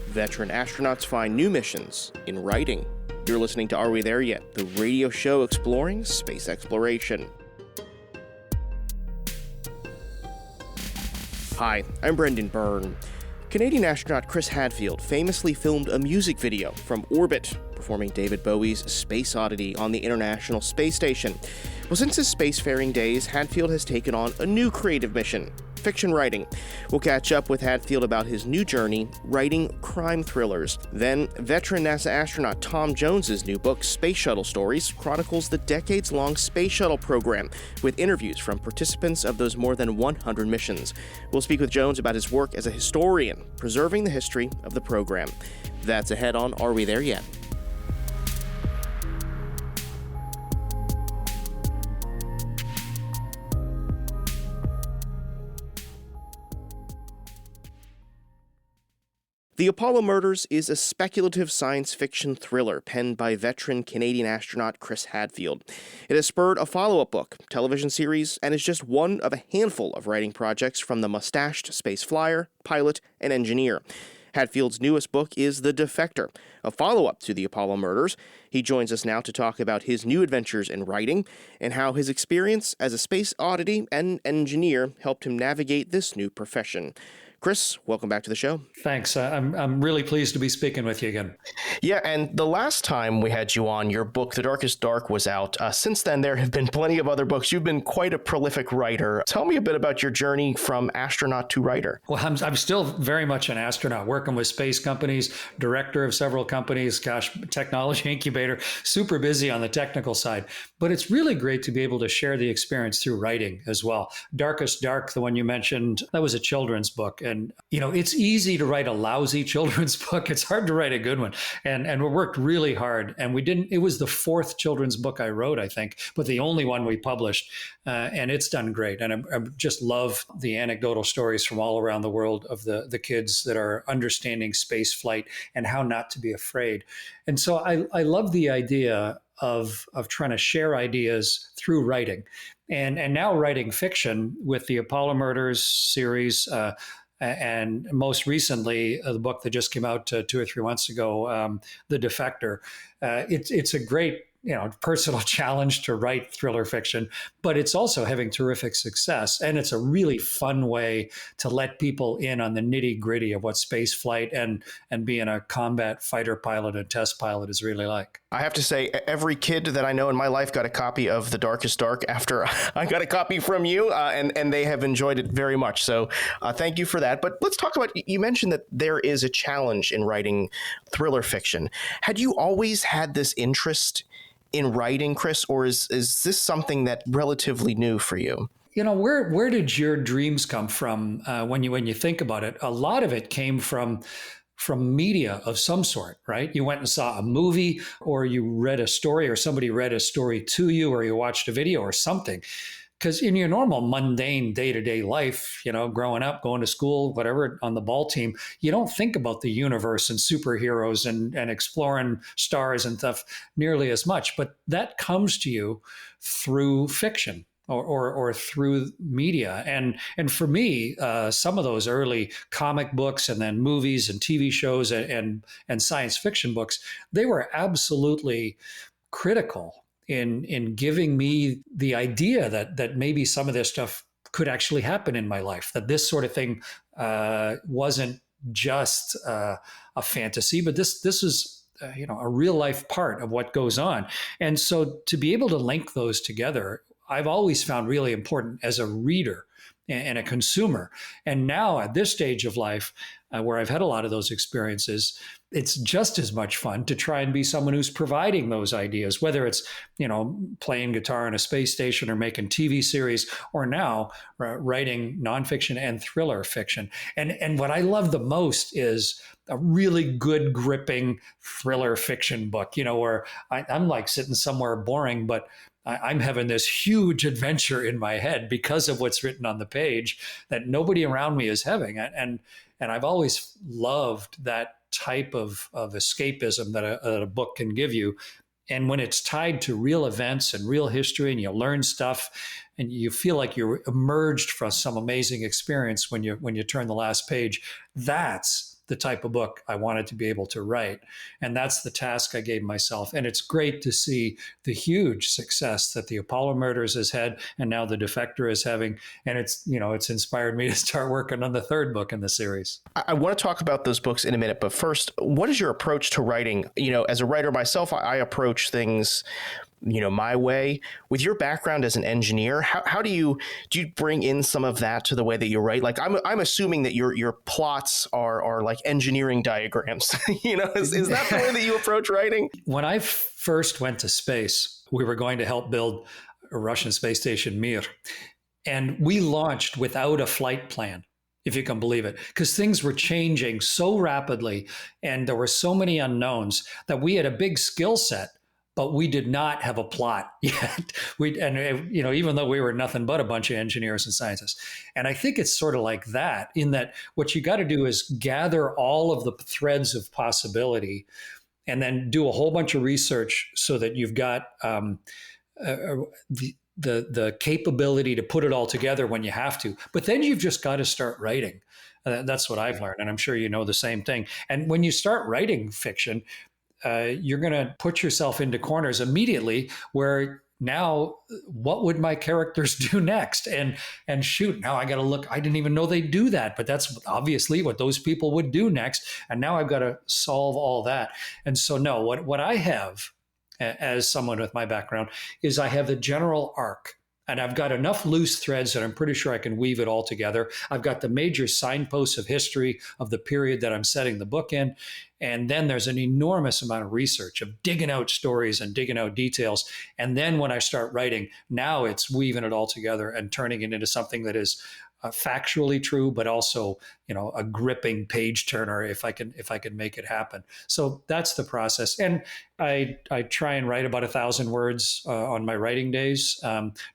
Veteran astronauts find new missions in writing. You're listening to Are We There Yet?, the radio show exploring space exploration. Hi, I'm Brendan Byrne. Canadian astronaut Chris Hadfield famously filmed a music video from orbit, performing David Bowie's Space Oddity on the International Space Station. Well, since his spacefaring days, Hadfield has taken on a new creative mission: fiction writing. We'll catch up with Hadfield about his new journey, writing crime thrillers. Then, veteran NASA astronaut Tom Jones's new book, Space Shuttle Stories, chronicles the decades-long space shuttle program, with interviews from participants of those more than 100 missions. We'll speak with Jones about his work as a historian, preserving the history of the program. That's ahead on Are We There Yet? The Apollo Murders is a speculative science fiction thriller penned by veteran Canadian astronaut Chris Hadfield. It has spurred a follow-up book, television series, and is just one of a handful of writing projects from the mustached space flyer, pilot, and engineer. Hadfield's newest book is The Defector, a follow-up to the Apollo Murders. He joins us now to talk about his new adventures in writing and how his experience as a space oddity and engineer helped him navigate this new profession. Chris, welcome back to the show. Thanks. I'm really pleased to be speaking with you again. Yeah, and the last time we had you on, your book, The Darkest Dark, was out. Since then, there have been plenty of other books. You've been quite a prolific writer. Tell me a bit about your journey from astronaut to writer. Well, I'm still very much an astronaut, working with space companies, director of several companies, technology incubator, super busy on the technical side. But it's really great to be able to share the experience through writing as well. Darkest Dark, the one you mentioned, that was a children's book. And, you know, it's easy to write a lousy children's book. It's hard to write a good one. And we worked really hard. And it was the fourth children's book I wrote, I think, but the only one we published. And it's done great. And I just love the anecdotal stories from all around the world of the kids that are understanding space flight and how not to be afraid. And so I love the idea of trying to share ideas through writing. And now writing fiction with the Apollo Murders series, and most recently, the book that just came out 2 or 3 months ago, The Defector. It's a great, personal challenge to write thriller fiction, but it's also having terrific success. And it's a really fun way to let people in on the nitty gritty of what space flight and being a combat fighter pilot and test pilot is really like. I have to say, every kid that I know in my life got a copy of The Darkest Dark after I got a copy from you, and they have enjoyed it very much. So thank you for that. But let's talk about, you mentioned that there is a challenge in writing thriller fiction. Had you always had this interest in writing, Chris, or is this something that relatively new for you? Where did your dreams come from when you think about it? A lot of it came from media of some sort, right? You went and saw a movie, or you read a story, or somebody read a story to you, or you watched a video or something. Because in your normal mundane day-to-day life, growing up, going to school, whatever, on the ball team, you don't think about the universe and superheroes and exploring stars and stuff nearly as much. But that comes to you through fiction or through media. And for me, some of those early comic books and then movies and TV shows and science fiction books, they were absolutely critical in giving me the idea that maybe some of this stuff could actually happen in my life, that this sort of thing wasn't just a fantasy, but this is a real life part of what goes on. And so to be able to link those together, I've always found really important as a reader and a consumer. And now at this stage of life, where I've had a lot of those experiences, it's just as much fun to try and be someone who's providing those ideas, whether it's, playing guitar on a space station or making TV series, or now writing nonfiction and thriller fiction. And what I love the most is a really good gripping thriller fiction book, where I'm like sitting somewhere boring, but I'm having this huge adventure in my head because of what's written on the page that nobody around me is having. And I've always loved that type of escapism that a book can give you. And when it's tied to real events and real history, and you learn stuff and you feel like you're emerged from some amazing experience when you turn the last page, that's the type of book I wanted to be able to write. And that's the task I gave myself. And it's great to see the huge success that the Apollo Murders has had, and now the Defector is having. And it's inspired me to start working on the third book in the series. I want to talk about those books in a minute, but first, what is your approach to writing? As a writer myself, I approach things my way. With your background as an engineer, how do you bring in some of that to the way that you write? Like I'm assuming that your plots are like engineering diagrams. Is that the way that you approach writing? When I first went to space, we were going to help build a Russian space station, Mir, and we launched without a flight plan, if you can believe it, because things were changing so rapidly and there were so many unknowns that we had a big skill set, but we did not have a plot yet. Even though we were nothing but a bunch of engineers and scientists. And I think it's sort of like that, in that what you got to do is gather all of the threads of possibility and then do a whole bunch of research so that you've got the capability to put it all together when you have to. But then you've just got to start writing. That's what I've learned. And I'm sure you know the same thing. And when you start writing fiction, you're going to put yourself into corners immediately where now what would my characters do next? And shoot, now I got to look, I didn't even know they do that, but that's obviously what those people would do next. And now I've got to solve all that. And so no, what I have as someone with my background is I have a general arc. And I've got enough loose threads that I'm pretty sure I can weave it all together. I've got the major signposts of history of the period that I'm setting the book in. And then there's an enormous amount of research of digging out stories and digging out details. And then when I start writing, now it's weaving it all together and turning it into something that is factually true, but also, a gripping page turner if I can make it happen. So that's the process. And I try and write about 1,000 words on my writing days.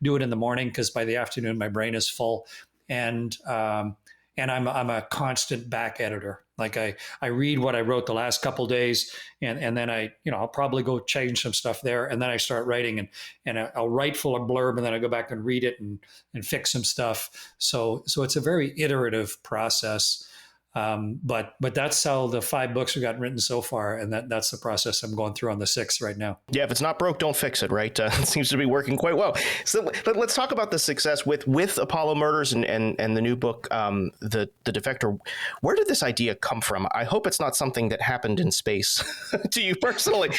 Do it in the morning because by the afternoon my brain is full. And I'm a constant back editor. Like I read what I wrote the last couple of days, and then I'll probably go change some stuff there, and then I start writing, and I'll write full of blurb, and then I go back and read it and fix some stuff. So it's a very iterative process. But that's how the 5 books have gotten written so far, and that's the process I'm going through on the 6th right now. Yeah, if it's not broke, don't fix it, right? It seems to be working quite well. So let's talk about the success with Apollo Murders and the new book, the Defector. Where did this idea come from? I hope it's not something that happened in space to you personally.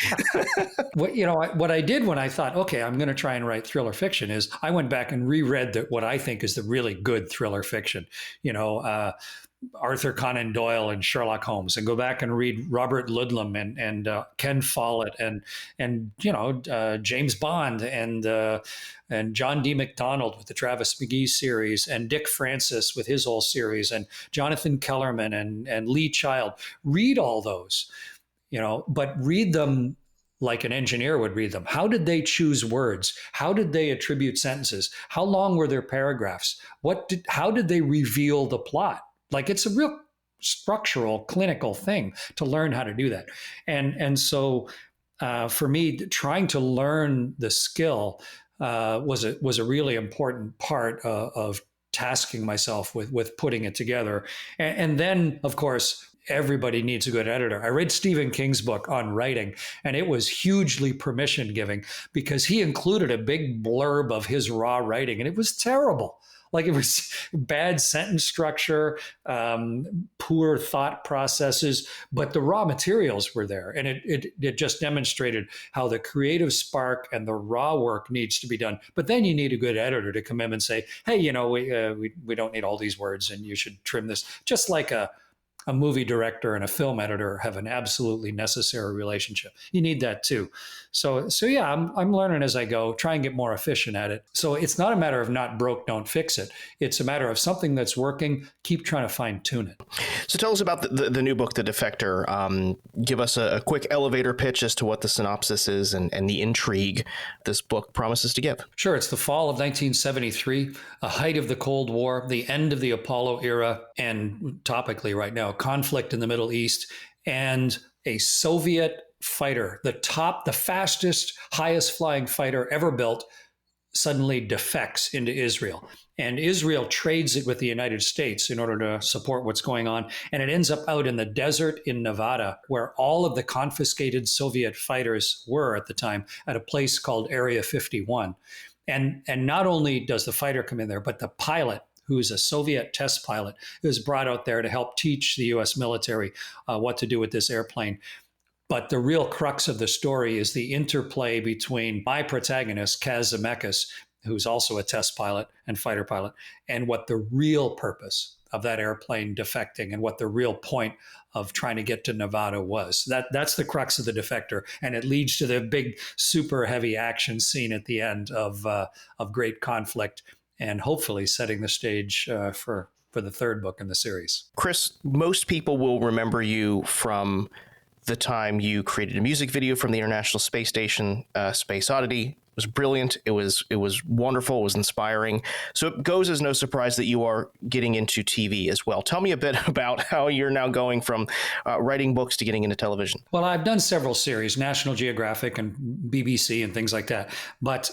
What I did when I thought, okay, I'm going to try and write thriller fiction is I went back and reread what I think is the really good thriller fiction. Arthur Conan Doyle and Sherlock Holmes, and go back and read Robert Ludlum and Ken Follett and James Bond and John D. MacDonald with the Travis McGee series, and Dick Francis with his whole series, and Jonathan Kellerman and Lee Child. Read all those, but read them like an engineer would read them. How did they choose words? How did they attribute sentences? How long were their paragraphs? How did they reveal the plot? Like, it's a real structural, clinical thing to learn how to do that. And so for me, trying to learn the skill was a really important part of tasking myself with putting it together. And then, of course, everybody needs a good editor. I read Stephen King's book on writing, and it was hugely permission giving because he included a big blurb of his raw writing, and it was terrible. Like, it was bad sentence structure, poor thought processes, but the raw materials were there. And it just demonstrated how the creative spark and the raw work needs to be done. But then you need a good editor to come in and say, hey, we don't need all these words and you should trim this. Just like a movie director and a film editor have an absolutely necessary relationship. You need that too. So yeah, I'm learning as I go, try and get more efficient at it. So it's not a matter of not broke, don't fix it. It's a matter of something that's working, keep trying to fine tune it. So tell us about the new book, The Defector. Give us a quick elevator pitch as to what the synopsis is and the intrigue this book promises to give. Sure. It's the fall of 1973, a height of the Cold War, the end of the Apollo era, and topically right now, conflict in the Middle East, and a Soviet fighter, the fastest, highest flying fighter ever built, suddenly defects into Israel. And Israel trades it with the United States in order to support what's going on. And it ends up out in the desert in Nevada, where all of the confiscated Soviet fighters were at the time, at a place called Area 51. And not only does the fighter come in there, but the pilot, who's a Soviet test pilot, who's brought out there to help teach the U.S. military what to do with this airplane. But the real crux of the story is the interplay between my protagonist, Kaz Zemeckis, who's also a test pilot and fighter pilot, and what the real purpose of that airplane defecting and what the real point of trying to get to Nevada was. That's the crux of The Defector, and it leads to the big, super heavy action scene at the end of great conflict, and hopefully setting the stage for the third book in the series. Chris, most people will remember you from the time you created a music video from the International Space Station, Space Oddity. It was brilliant. It was wonderful. It was inspiring. So it goes as no surprise that you are getting into TV as well. Tell me a bit about how you're now going from writing books to getting into television. Well, I've done several series, National Geographic and BBC and things like that. But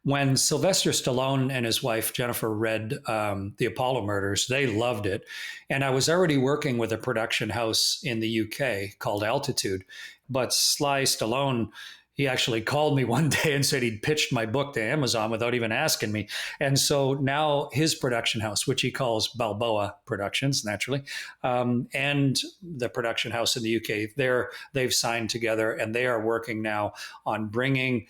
when Sylvester Stallone and his wife Jennifer read The Apollo Murders, they loved it. And I was already working with a production house in the UK called Altitude. But Sly Stallone, he actually called me one day and said he'd pitched my book to Amazon without even asking me. And so now his production house, which he calls Balboa Productions, naturally, and the production house in the UK, they've signed together, and they are working now on bringing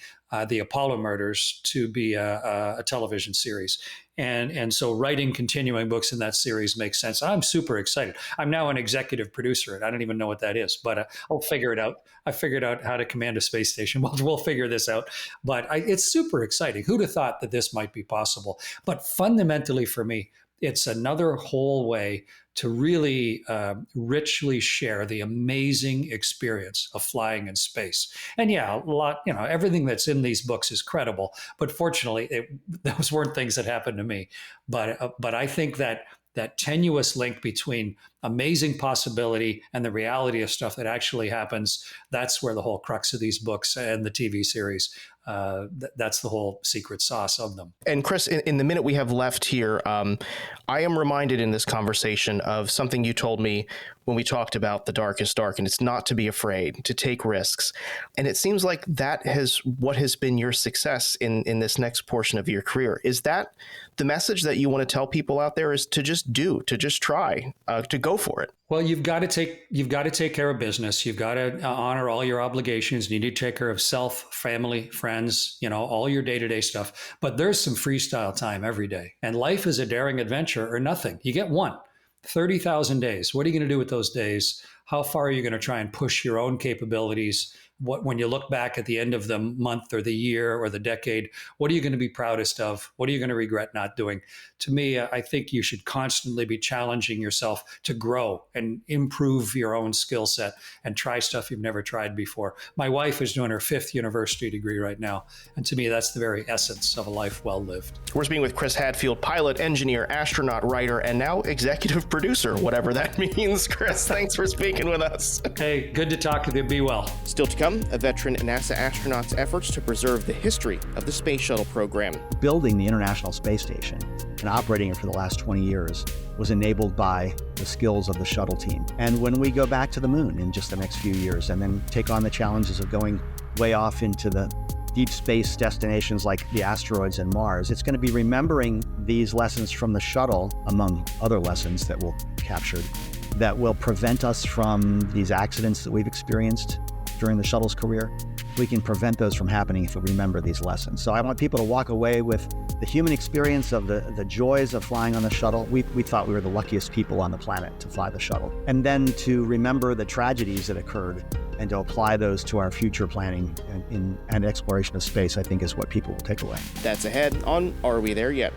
the Apollo Murders to be a television series. And so writing continuing books in that series makes sense. I'm super excited. I'm now an executive producer. I don't even know what that is, but I'll figure it out. I figured out how to command a space station. We'll figure this out. But it's super exciting. Who'd have thought that this might be possible? But fundamentally for me, it's another whole way to really richly share the amazing experience of flying in space. And yeah, a lot, everything that's in these books is credible, but fortunately, those weren't things that happened to me. But I think that tenuous link between amazing possibility and the reality of stuff that actually happens, that's where the whole crux of these books and the TV series, that's the whole secret sauce of them. And Chris, in the minute we have left here, I am reminded in this conversation of something you told me when we talked about The Darkest Dark, and it's not to be afraid, to take risks. And it seems like that what has been your success in this next portion of your career. Is that the message that you want to tell people out there, is to just try, to go for it? Well, you've got to take care of business. You've got to honor all your obligations. You need to take care of self, family, friends, all your day-to-day stuff. But there's some freestyle time every day. And life is a daring adventure or nothing. You get 30,000 days. What are you going to do with those days? How far are you going to try and push your own capabilities? When you look back at the end of the month or the year or the decade, what are you going to be proudest of? What are you going to regret not doing? To me, I think you should constantly be challenging yourself to grow and improve your own skill set and try stuff you've never tried before. My wife is doing her 5th university degree right now. And to me, that's the very essence of a life well lived. We're speaking with Chris Hadfield, pilot, engineer, astronaut, writer, and now executive producer, whatever that means. Chris, thanks for speaking with us. Hey, good to talk with you. Be well. Still to come, a veteran NASA astronaut's efforts to preserve the history of the space shuttle program. Building the International Space Station and operating it for the last 20 years was enabled by the skills of the shuttle team. And when we go back to the moon in just the next few years and then take on the challenges of going way off into the deep space destinations like the asteroids and Mars, it's going to be remembering these lessons from the shuttle, among other lessons that we'll capture, that will prevent us from these accidents that we've experienced during the shuttle's career. We can prevent those from happening if we remember these lessons. So I want people to walk away with the human experience of the joys of flying on the shuttle. We thought we were the luckiest people on the planet to fly the shuttle. And then to remember the tragedies that occurred and to apply those to our future planning and exploration of space, I think is what people will take away. That's ahead on Are We There Yet?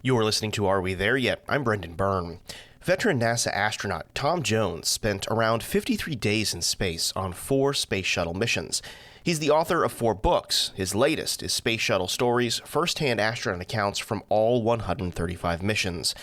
You're listening to Are We There Yet? I'm Brendan Byrne. Veteran NASA astronaut Tom Jones spent around 53 days in space on 4 space shuttle missions. He's the author of 4 books. His latest is Space Shuttle Stories, first-hand astronaut accounts from all 135 missions.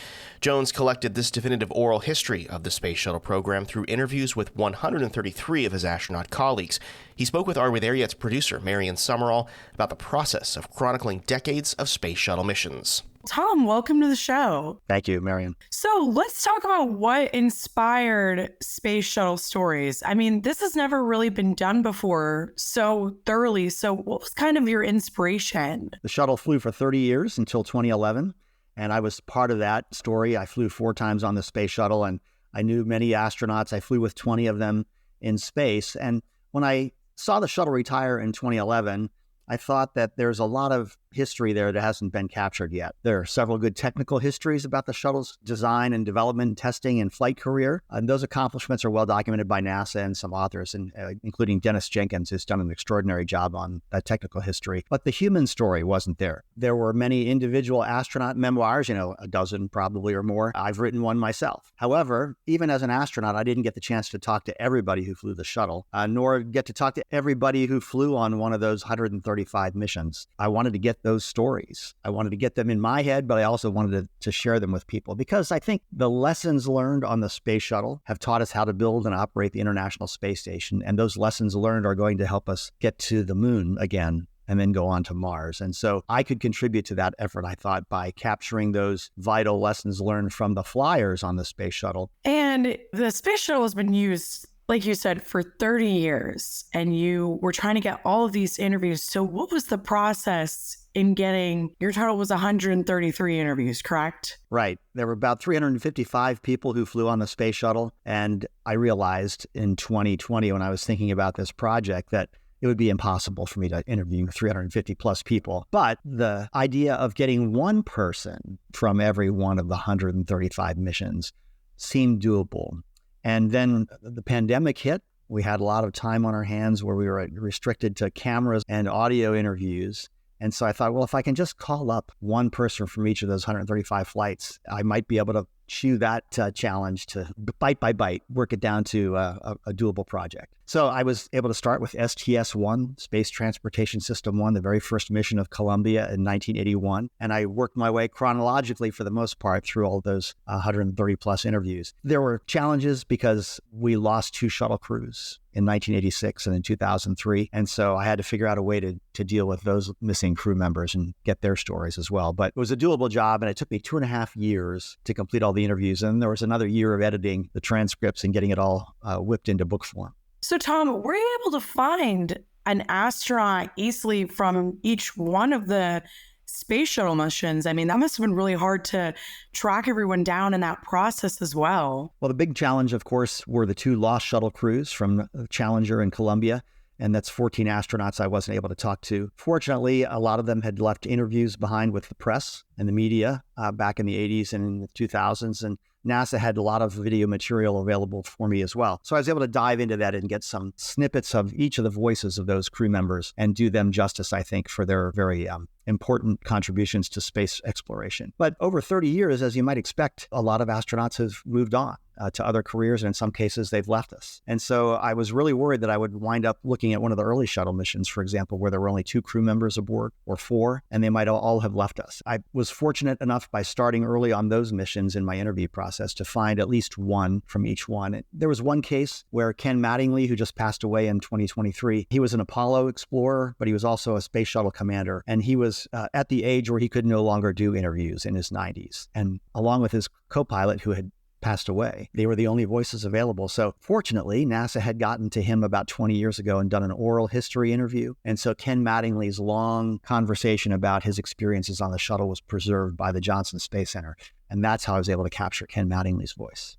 Jones collected this definitive oral history of the Space Shuttle program through interviews with 133 of his astronaut colleagues. He spoke with Are We There Yet's producer, Marion Summerall, about the process of chronicling decades of Space Shuttle missions. Tom, welcome to the show. Thank you, Marion. So let's talk about what inspired Space Shuttle Stories. I mean, this has never really been done before so thoroughly. So what was kind of your inspiration? The shuttle flew for 30 years until 2011, and I was part of that story. I flew 4 times on the space shuttle, and I knew many astronauts. I flew with 20 of them in space. And when I saw the shuttle retire in 2011, I thought that there's a lot of history there that hasn't been captured yet. There are several good technical histories about the shuttle's design and development, testing, and flight career. And those accomplishments are well documented by NASA and some authors, including Dennis Jenkins, who's done an extraordinary job on that technical history. But the human story wasn't there. There were many individual astronaut memoirs, a dozen probably or more. I've written one myself. However, even as an astronaut, I didn't get the chance to talk to everybody who flew the shuttle, nor get to talk to everybody who flew on one of those 135 missions. I wanted to get those stories. I wanted to get them in my head, but I also wanted to share them with people because I think the lessons learned on the space shuttle have taught us how to build and operate the International Space Station. And those lessons learned are going to help us get to the moon again and then go on to Mars. And so I could contribute to that effort, I thought, by capturing those vital lessons learned from the flyers on the space shuttle. And the space shuttle has been used, like you said, for 30 years, and you were trying to get all of these interviews. So what was the process in getting, your total was 133 interviews, correct? Right. There were about 355 people who flew on the space shuttle. And I realized in 2020, when I was thinking about this project, that it would be impossible for me to interview 350 plus people. But the idea of getting one person from every one of the 135 missions seemed doable. And then the pandemic hit. We had a lot of time on our hands where we were restricted to cameras and audio interviews. And so I thought, well, if I can just call up one person from each of those 135 flights, I might be able to chew that challenge to bite by bite, work it down to a doable project. So I was able to start with STS-1, Space Transportation System 1, the very first mission of Columbia in 1981. And I worked my way chronologically, for the most part, through all those 130 plus interviews. There were challenges because we lost 2 shuttle crews in 1986 and in 2003. And so I had to figure out a way to deal with those missing crew members and get their stories as well. But it was a doable job, and it took me 2.5 years to complete all the interviews. And there was another year of editing the transcripts and getting it all whipped into book form. So Tom, were you able to find an astronaut easily from each one of the space shuttle missions? I mean, that must have been really hard to track everyone down in that process as well. Well, the big challenge, of course, were the 2 lost shuttle crews from Challenger and Columbia. And that's 14 astronauts I wasn't able to talk to. Fortunately, a lot of them had left interviews behind with the press and the media back in the 80s and in the 2000s. And NASA had a lot of video material available for me as well. So I was able to dive into that and get some snippets of each of the voices of those crew members and do them justice, I think, for their very important contributions to space exploration. But over 30 years, as you might expect, a lot of astronauts have moved on to other careers, and in some cases, they've left us. And so I was really worried that I would wind up looking at one of the early shuttle missions, for example, where there were only 2 crew members aboard, or 4, and they might all have left us. I was fortunate enough by starting early on those missions in my interview process to find at least one from each one. There was one case where Ken Mattingly, who just passed away in 2023, he was an Apollo explorer, but he was also a space shuttle commander, and he was at the age where he could no longer do interviews in his 90s. And along with his co-pilot, who had passed away, they were the only voices available. So fortunately, NASA had gotten to him about 20 years ago and done an oral history interview. And so Ken Mattingly's long conversation about his experiences on the shuttle was preserved by the Johnson Space Center. And that's how I was able to capture Ken Mattingly's voice.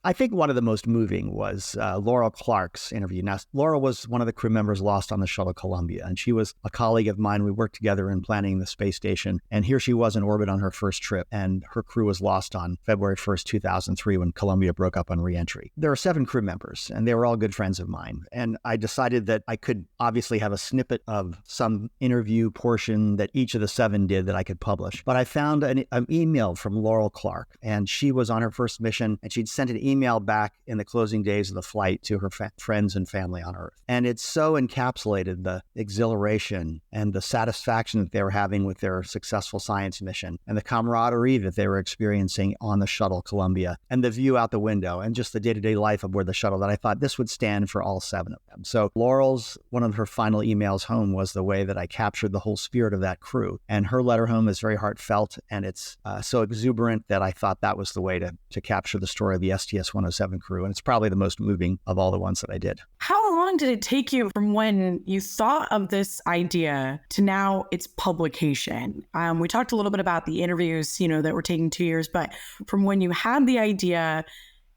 I think one of the most moving was Laurel Clark's interview. Now, Laurel was one of the crew members lost on the shuttle Columbia, and she was a colleague of mine. We worked together in planning the space station, and here she was in orbit on her first trip, and her crew was lost on February 1st, 2003, when Columbia broke up on reentry. There were 7 crew members, and they were all good friends of mine, and I decided that I could obviously have a snippet of some interview portion that each of the 7 did that I could publish. But I found an email from Laurel Clark, and she was on her first mission, and she'd sent an email email back in the closing days of the flight to her friends and family on Earth. And it so encapsulated the exhilaration and the satisfaction that they were having with their successful science mission and the camaraderie that they were experiencing on the shuttle Columbia and the view out the window and just the day-to-day life aboard the shuttle that I thought this would stand for all 7 of them. So Laurel's, one of her final emails home was the way that I captured the whole spirit of that crew. And her letter home is very heartfelt, and it's so exuberant that I thought that was the way to capture the story of the STS-107 crew. And it's probably the most moving of all the ones that I did. How long did it take you from when you thought of this idea to now its publication? We talked a little bit about the interviews, that were taking 2 years, but from when you had the idea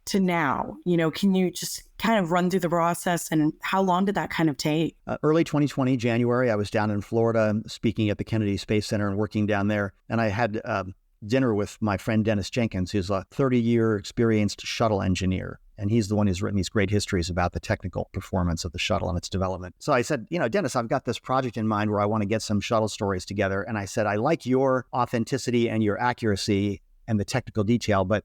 to now, can you just kind of run through the process and how long did that kind of take? Early 2020, January, I was down in Florida speaking at the Kennedy Space Center and working down there. And I had dinner with my friend Dennis Jenkins, who's a 30-year experienced shuttle engineer. And he's the one who's written these great histories about the technical performance of the shuttle and its development. So I said, Dennis, I've got this project in mind where I want to get some shuttle stories together. And I said, I like your authenticity and your accuracy and the technical detail, but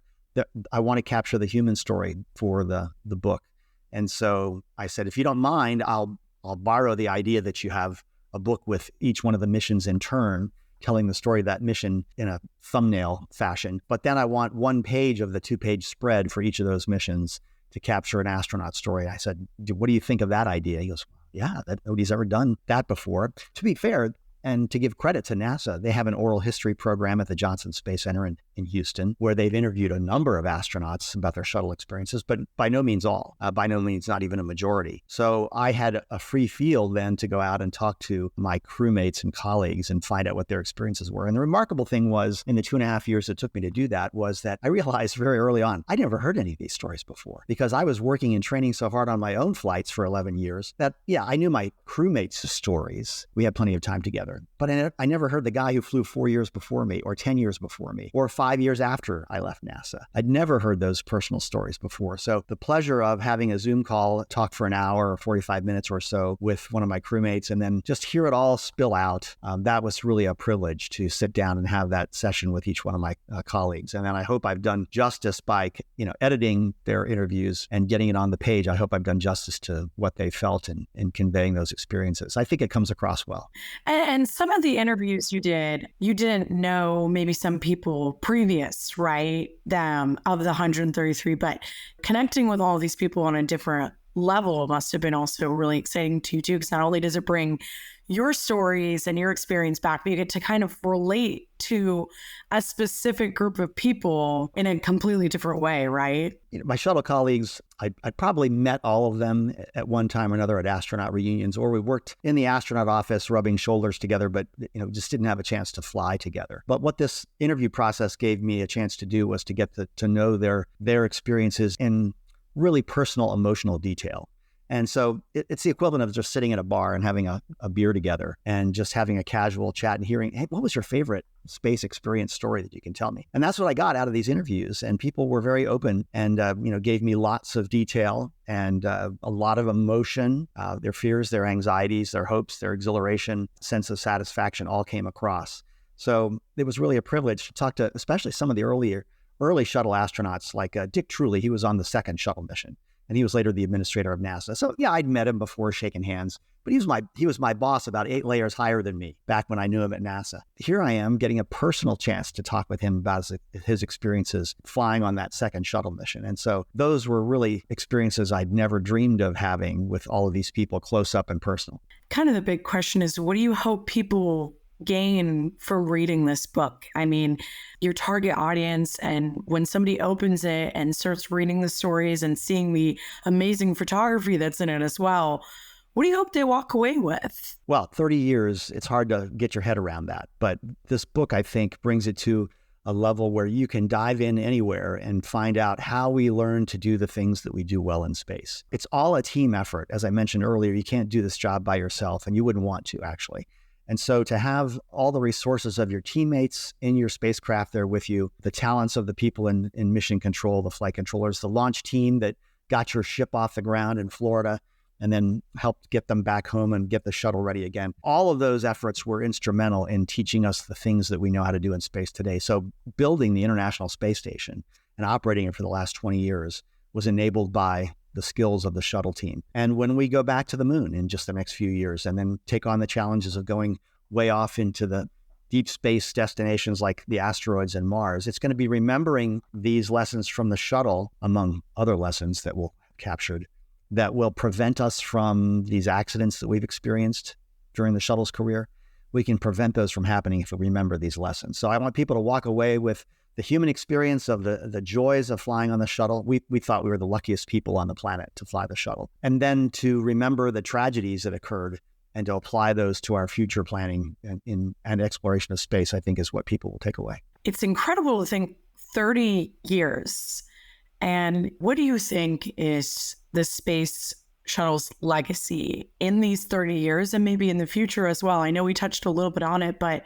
I want to capture the human story for the book. And so I said, if you don't mind, I'll borrow the idea that you have a book with each one of the missions in turn, telling the story of that mission in a thumbnail fashion. But then I want 1 page of the 2-page spread for each of those missions to capture an astronaut story. I said, what do you think of that idea? He goes, yeah, nobody's ever done that before. To be fair, and to give credit to NASA, they have an oral history program at the Johnson Space Center in Houston, where they've interviewed a number of astronauts about their shuttle experiences, but by no means all, by no means not even a majority. So I had a free field then to go out and talk to my crewmates and colleagues and find out what their experiences were. And the remarkable thing was, in the 2.5 years it took me to do that, was that I realized very early on, I'd never heard any of these stories before, because I was working and training so hard on my own flights for 11 years that, I knew my crewmates' stories. We had plenty of time together. But I never heard the guy who flew 4 years before me or 10 years before me or 5 years after I left NASA. I'd never heard those personal stories before. So the pleasure of having a Zoom call, talk for an hour or 45 minutes or so with one of my crewmates and then just hear it all spill out, that was really a privilege to sit down and have that session with each one of my colleagues. And then I hope I've done justice by editing their interviews and getting it on the page. I hope I've done justice to what they felt and conveying those experiences. I think it comes across well. And some of the interviews you didn't know maybe some people previous, right? Of the 133, but connecting with all of these people on a different level must have been also really exciting to you too, because not only does it bring your stories and your experience back, but you get to kind of relate to a specific group of people in a completely different way, right? My shuttle colleagues, I probably met all of them at one time or another at astronaut reunions, or we worked in the astronaut office rubbing shoulders together, but just didn't have a chance to fly together. But what this interview process gave me a chance to do was to get to know their experiences in really personal, emotional detail. And so it's the equivalent of just sitting at a bar and having a beer together and just having a casual chat and hearing, hey, what was your favorite space experience story that you can tell me? And that's what I got out of these interviews. And people were very open and, gave me lots of detail and a lot of emotion. Their fears, their anxieties, their hopes, their exhilaration, sense of satisfaction all came across. So it was really a privilege to talk to especially some of the early shuttle astronauts like Dick Truly. He was on the second shuttle mission. And he was later the administrator of NASA. So I'd met him before, shaking hands, but he was my boss about 8 layers higher than me back when I knew him at NASA. Here I am getting a personal chance to talk with him about his experiences flying on that second shuttle mission. And so those were really experiences I'd never dreamed of having with all of these people close up and personal. Kind of the big question is, what do you hope people gain from reading this book? I mean, your target audience, and when somebody opens it and starts reading the stories and seeing the amazing photography that's in it as well, what do you hope they walk away with? Well, 30 years, it's hard to get your head around that. But this book, I think, brings it to a level where you can dive in anywhere and find out how we learn to do the things that we do well in space. It's all a team effort. As I mentioned earlier, you can't do this job by yourself, and you wouldn't want to, actually. And so to have all the resources of your teammates in your spacecraft there with you, the talents of the people in mission control, the flight controllers, the launch team that got your ship off the ground in Florida and then helped get them back home and get the shuttle ready again. All of those efforts were instrumental in teaching us the things that we know how to do in space today. So building the International Space Station and operating it for the last 20 years was enabled by the skills of the shuttle team. And when we go back to the moon in just the next few years and then take on the challenges of going way off into the deep space destinations like the asteroids and Mars, it's going to be remembering these lessons from the shuttle, among other lessons that we'll have captured, that will prevent us from these accidents that we've experienced during the shuttle's career. We can prevent those from happening if we remember these lessons. So I want people to walk away with the human experience of the joys of flying on the shuttle. We thought we were the luckiest people on the planet to fly the shuttle. And then to remember the tragedies that occurred and to apply those to our future planning and exploration of space, I think is what people will take away. It's incredible to think 30 years. And what do you think is the space shuttle's legacy in these 30 years and maybe in the future as well? I know we touched a little bit on it, but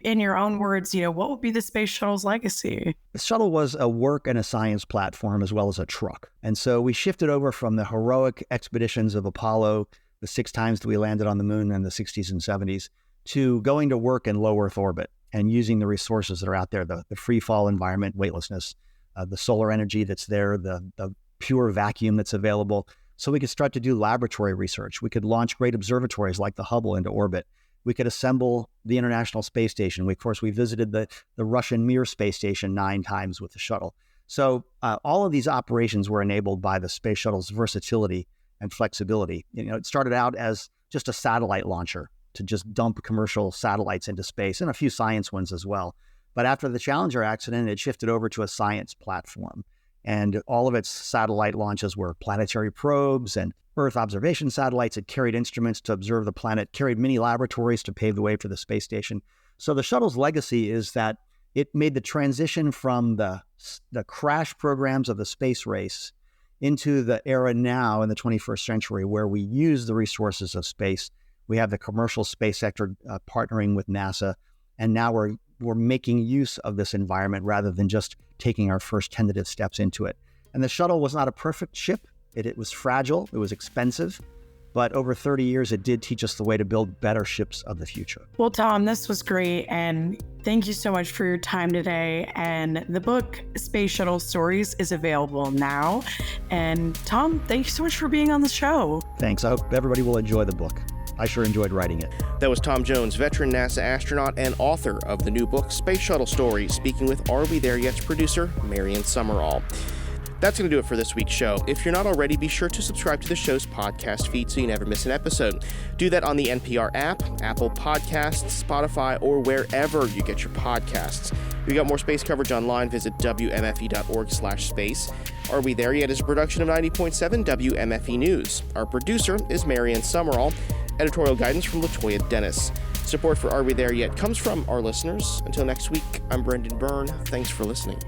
in your own words, what would be the space shuttle's legacy? The shuttle was a work and a science platform as well as a truck. And so we shifted over from the heroic expeditions of Apollo, the 6 times that we landed on the moon in the 60s and 70s, to going to work in low Earth orbit and using the resources that are out there, the free fall environment, weightlessness, the solar energy that's there, the pure vacuum that's available. So we could start to do laboratory research. We could launch great observatories like the Hubble into orbit. We could assemble the International Space Station. We visited the Russian Mir space station 9 times with the shuttle. So all of these operations were enabled by the space shuttle's versatility and flexibility. It started out as just a satellite launcher to just dump commercial satellites into space and a few science ones as well. But after the Challenger accident, it shifted over to a science platform. And all of its satellite launches were planetary probes and Earth observation satellites. It carried instruments to observe the planet, carried mini laboratories to pave the way for the space station. So the shuttle's legacy is that it made the transition from the crash programs of the space race into the era now in the 21st century where we use the resources of space. We have the commercial space sector partnering with NASA, and now we're making use of this environment rather than just taking our first tentative steps into it. And the shuttle was not a perfect ship. It was fragile, it was expensive, but over 30 years, it did teach us the way to build better ships of the future. Well, Tom, this was great. And thank you so much for your time today. And the book, Space Shuttle Stories, is available now. And Tom, thank you so much for being on the show. Thanks. I hope everybody will enjoy the book. I sure enjoyed writing it. That was Tom Jones, veteran NASA astronaut and author of the new book, Space Shuttle Stories, speaking with Are We There Yet's producer, Marion Summerall. That's going to do it for this week's show. If you're not already, be sure to subscribe to the show's podcast feed so you never miss an episode. Do that on the NPR app, Apple Podcasts, Spotify, or wherever you get your podcasts. We got more space coverage online. Visit WMFE.org/space. Are We There Yet is a production of 90.7 WMFE News. Our producer is Marion Summerall. Editorial guidance from Latoya Dennis. Support for Are We There Yet comes from our listeners. Until next week, I'm Brendan Byrne. Thanks for listening.